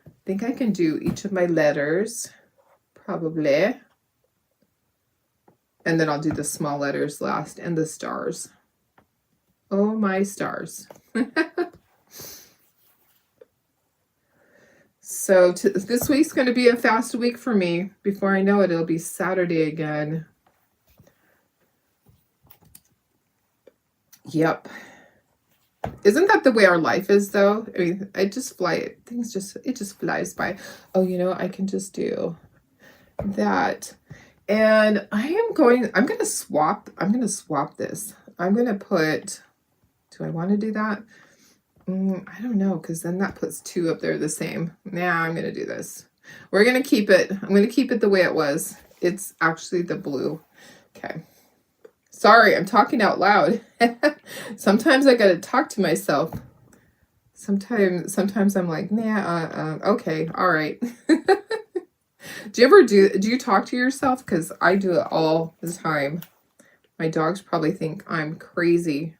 I think I can do each of my letters, probably. And then I'll do the small letters last and the stars. Oh, my stars. So this week's going to be a fast week for me. Before I know it, it'll be Saturday again. Yep. Isn't that the way our life is, though? I mean, it just flies by. Oh, you know, I can just do that. And I'm going to swap this. I'm going to put, do I want to do that? I don't know, because then that puts two up there the same. Nah, I'm going to do this. We're going to keep it. I'm going to keep it the way it was. It's actually the blue. Okay. Sorry, I'm talking out loud. Sometimes I got to talk to myself. Sometimes I'm like, nah, okay, all right. Do you talk to yourself? Because I do it all the time. My dogs probably think I'm crazy.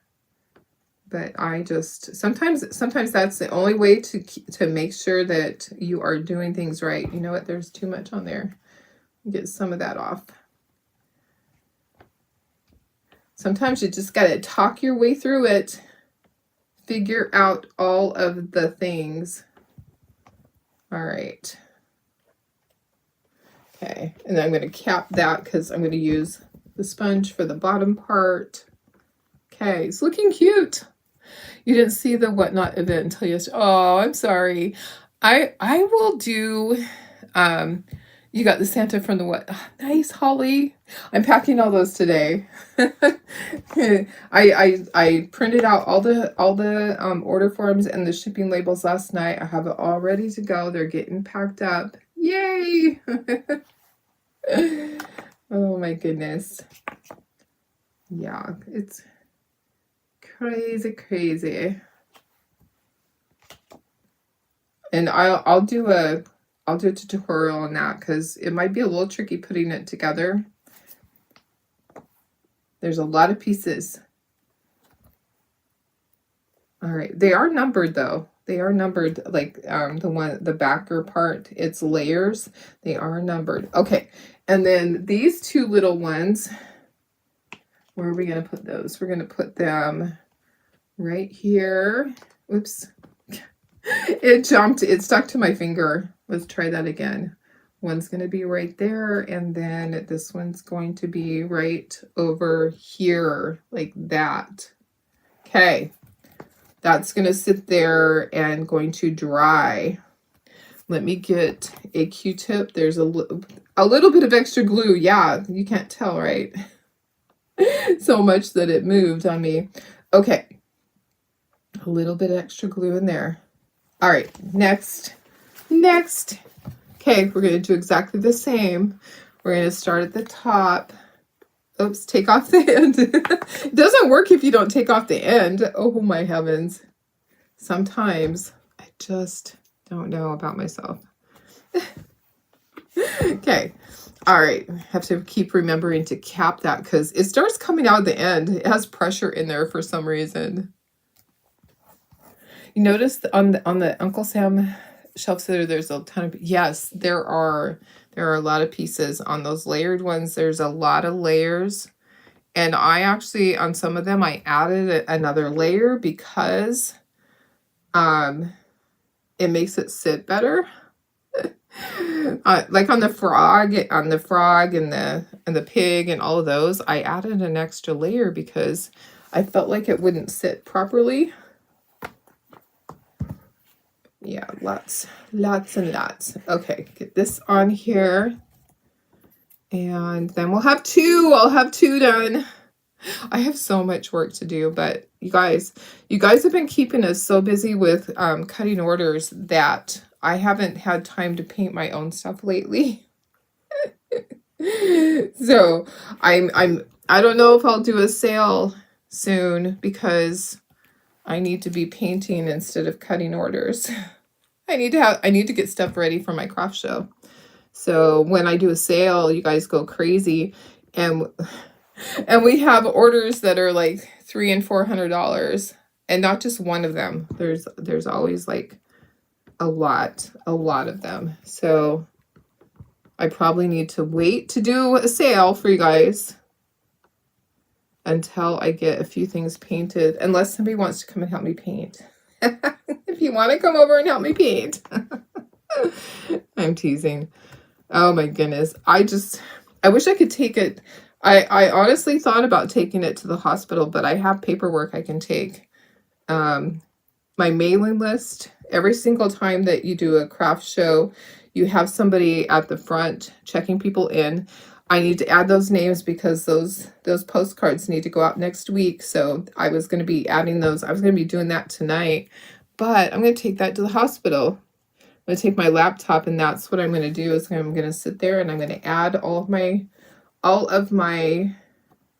But I just, sometimes that's the only way to make sure that you are doing things right. You know what? There's too much on there. Get some of that off. Sometimes you just got to talk your way through it. Figure out all of the things. All right. Okay. And then I'm going to cap that because I'm going to use the sponge for the bottom part. Okay. It's looking cute. You didn't see the Whatnot event until yesterday. Oh, I'm sorry. I will do, you got the Santa from the what? Oh, nice, Holly. I'm packing all those today. I printed out all the order forms and the shipping labels last night. I have it all ready to go. They're getting packed up. Yay! Oh my goodness. Yeah, it's crazy, crazy. And I'll do a tutorial on that because it might be a little tricky putting it together. There's a lot of pieces. All right, they are numbered though. They are numbered, like the backer part, it's layers. They are numbered. Okay, and then these two little ones, where are we gonna put those? We're gonna put them right here. Oops. It jumped, it stuck to my finger. Let's try that again. One's going to be right there, and then this one's going to be right over here, like that. Okay, that's going to sit there and going to dry. Let me get a Q-tip. There's a little bit of extra glue. Yeah, you can't tell, right? So much that it moved on me. Okay, a little bit extra glue in there. All right, next. Okay, we're going to do exactly the same. We're going to start at the top. Oops, take off the end. It doesn't work if you don't take off the end. Oh my heavens. Sometimes I just don't know about myself. Okay, all right. I have to keep remembering to cap that because it starts coming out at the end. It has pressure in there for some reason. You notice on the Uncle Sam shelves there's a ton of, yes, there are a lot of pieces on those layered ones. There's a lot of layers, and I actually, on some of them, I added another layer because it makes it sit better. Like on the frog and the pig and all of those, I added an extra layer because I felt like it wouldn't sit properly. Yeah, lots and lots. Okay, get this on here. And then we'll have two. I'll have two done. I have so much work to do, but you guys have been keeping us so busy with cutting orders that I haven't had time to paint my own stuff lately. So I don't know if I'll do a sale soon because I need to be painting instead of cutting orders. I need to get stuff ready for my craft show. So when I do a sale, you guys go crazy, and we have orders that are like $300 and $400, and not just one of them. There's always like a lot of them. So I probably need to wait to do a sale for you guys until I get a few things painted, unless somebody wants to come and help me paint. If you want to come over and help me paint. I'm teasing. Oh my goodness. I wish I could take it. I honestly thought about taking it to the hospital, but I have paperwork I can take. My mailing list, every single time that you do a craft show, you have somebody at the front checking people in. I need to add those names because those postcards need to go out next week. So I was going to be adding those. I was going to be doing that tonight, but I'm going to take that to the hospital. I'm going to take my laptop, and that's what I'm going to do is I'm going to sit there and I'm going to add all of my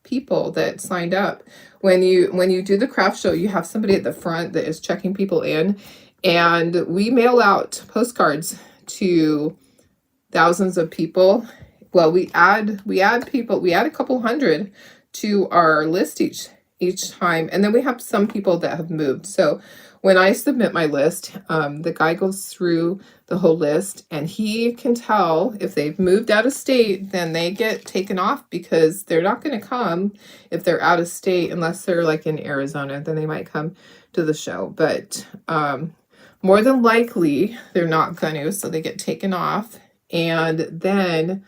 people that signed up. When you do the craft show, you have somebody at the front that is checking people in, and we mail out postcards to thousands of people. Well, we add people. We add a couple hundred to our list each time, and then we have some people that have moved. So when I submit my list, the guy goes through the whole list, and he can tell if they've moved out of state. Then they get taken off because they're not going to come if they're out of state, unless they're like in Arizona. Then they might come to the show, but more than likely they're not going to. So they get taken off, and then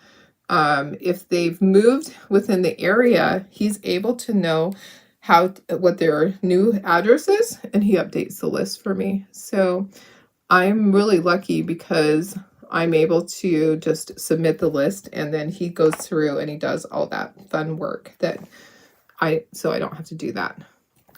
if they've moved within the area, he's able to know what their new address is, and he updates the list for me. So I'm really lucky because I'm able to just submit the list, and then he goes through and he does all that fun work so I don't have to do that.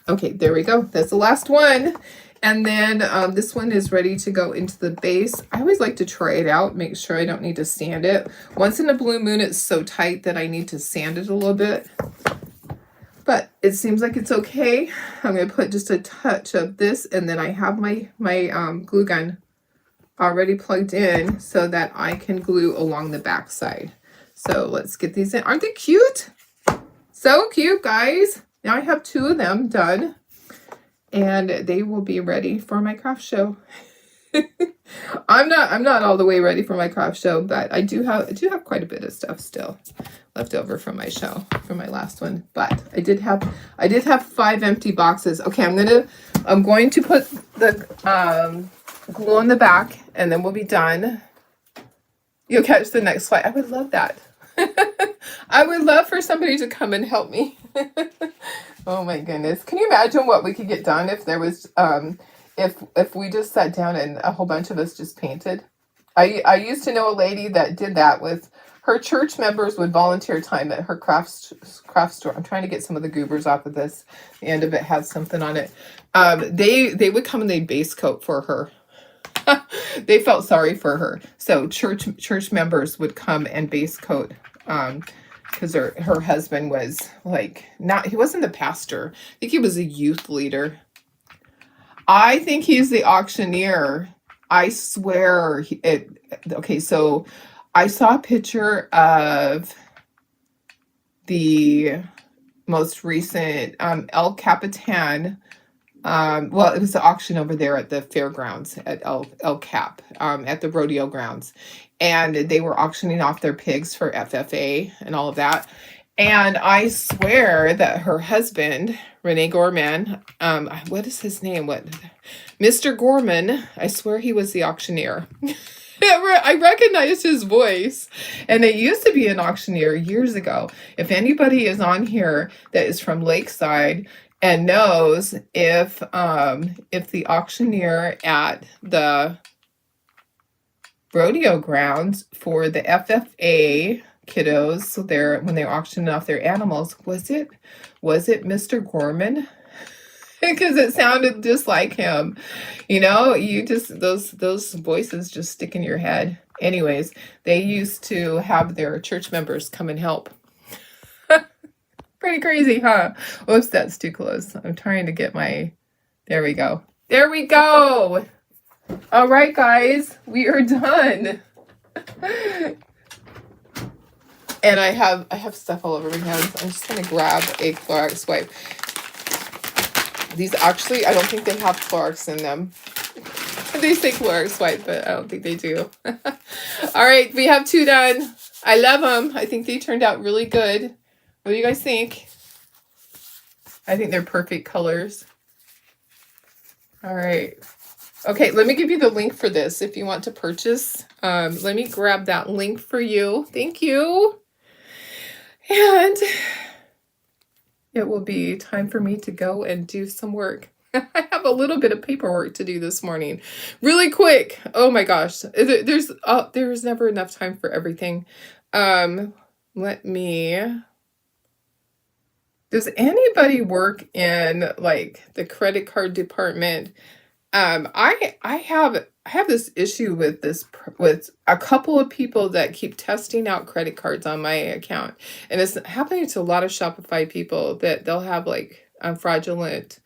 Okay, there we go. That's the last one. And then this one is ready to go into the base. I always like to try it out, make sure I don't need to sand it. Once in a blue moon, it's so tight that I need to sand it a little bit. But it seems like it's okay. I'm going to put just a touch of this, and then I have my glue gun already plugged in so that I can glue along the back side. So let's get these in. Aren't they cute? So cute, guys. Now I have 2 of them done, and they will be ready for my craft show. I'm not all the way ready for my craft show, but I do have quite a bit of stuff still left over from my show, from my last one. But I did have 5 empty boxes. Okay, I'm going to put the glue on the back, and then we'll be done. You'll catch the next flight. I would love that. I would love for somebody to come and help me. Oh my goodness. Can you imagine what we could get done if there was if we just sat down and a whole bunch of us just painted? I used to know a lady that did that. With her church members would volunteer time at her craft store. I'm trying to get some of the goobers off of this. The end of it has something on it. They would come and they'd base coat for her. They felt sorry for her. So church members would come and base coat because her husband was like, he wasn't the pastor. I think he was a youth leader. I think he's the auctioneer. I swear. Okay, so I saw a picture of the most recent El Capitan. Well, it was the auction over there at the fairgrounds at El Cap, at the rodeo grounds. And they were auctioning off their pigs for FFA and all of that. And I swear that her husband, Rene Gorman, what is his name? Mr. Gorman, I swear he was the auctioneer. I recognized his voice, and it used to be an auctioneer years ago. If anybody is on here that is from Lakeside and knows if the auctioneer at the rodeo grounds for the FFA kiddos, so when they're auctioning off their animals, was it Mr. Gorman? Because it sounded just like him. You know, you just those voices just stick in your head. Anyways, they used to have their church members come and help. Pretty crazy, huh? Whoops, that's too close. I'm trying to get there we go. There we go. All right, guys, we are done. And I have stuff all over my hands. I'm just going to grab a Clorox wipe. These actually, I don't think they have Clorox in them. They say Clorox wipe, but I don't think they do. All right, we have 2 done. I love them. I think they turned out really good. What do you guys think? I think they're perfect colors. All right. Okay, let me give you the link for this if you want to purchase. Let me grab that link for you. Thank you. And it will be time for me to go and do some work. I have a little bit of paperwork to do this morning. Really quick. Oh my gosh. There's never enough time for everything. Does anybody work in like the credit card department? I have this issue with a couple of people that keep testing out credit cards on my account, and it's happening to a lot of Shopify people that they'll have like fraudulent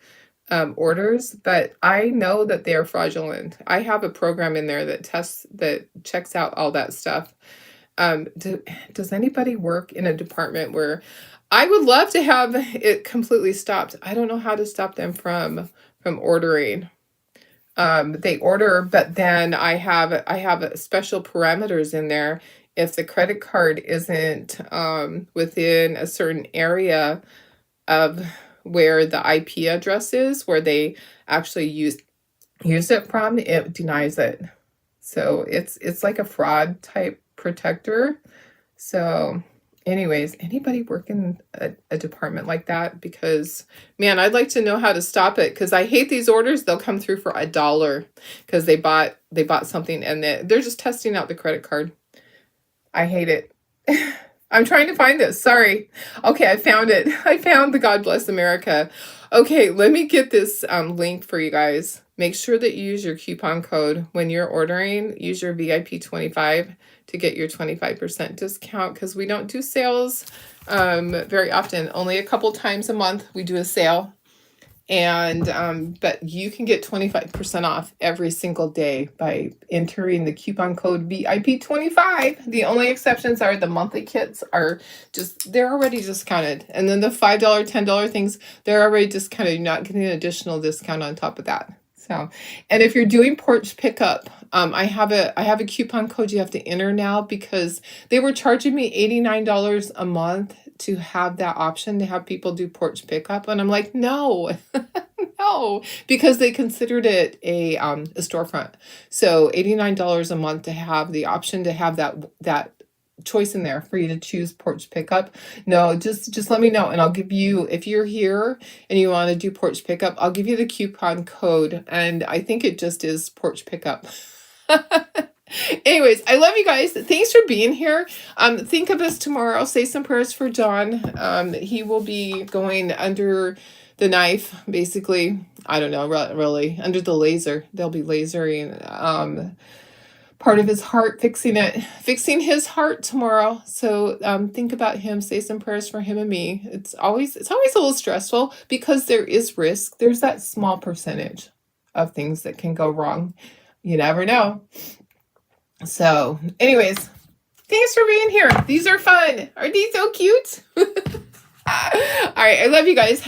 orders, but I know that they're fraudulent. I have a program in there that checks out all that stuff. Does anybody work in a department where I would love to have it completely stopped? I don't know how to stop them from ordering. They order, but then I have special parameters in there. If the credit card isn't within a certain area of where the IP address is, where they actually use it from, it denies it. So it's like a fraud type protector. So anyways, anybody work in a department like that? Because man, I'd like to know how to stop it, because I hate these orders. They'll come through for $1 because they bought something and they're just testing out the credit card. I hate it. I'm trying to find this. Sorry. Okay, I found it. I found the God Bless America. Okay, let me get this link for you guys. make sure that you use your coupon code when you're ordering. Use your VIP25 to get your 25% discount, because we don't do sales very often. Only a couple times a month we do a sale. And but you can get 25% off every single day by entering the coupon code VIP25. The only exceptions are the monthly kits they're already discounted. And then the $5, $10 things, they're already discounted. You're not getting an additional discount on top of that. So, and if you're doing porch pickup, I have a coupon code you have to enter now, because they were charging me $89 a month to have that option to have people do porch pickup, and I'm like, no, no, because they considered it a storefront. So $89 a month to have the option to have that choice in there for you to choose porch pickup. No, just let me know, and I'll give you, if you're here and you want to do porch pickup, I'll give you the coupon code, and I think it just is porch pickup. Anyways, I love you guys. Thanks for being here. Think of us tomorrow. Say some prayers for John. He will be going under the knife, basically. I don't know, really, under the laser. They'll be lasering part of his heart, fixing his heart tomorrow. So think about him. Say some prayers for him and me. It's always a little stressful, because there is risk. There's that small percentage of things that can go wrong. You never know. So anyways, thanks for being here. These are fun. Aren't these so cute? All right, I love you guys.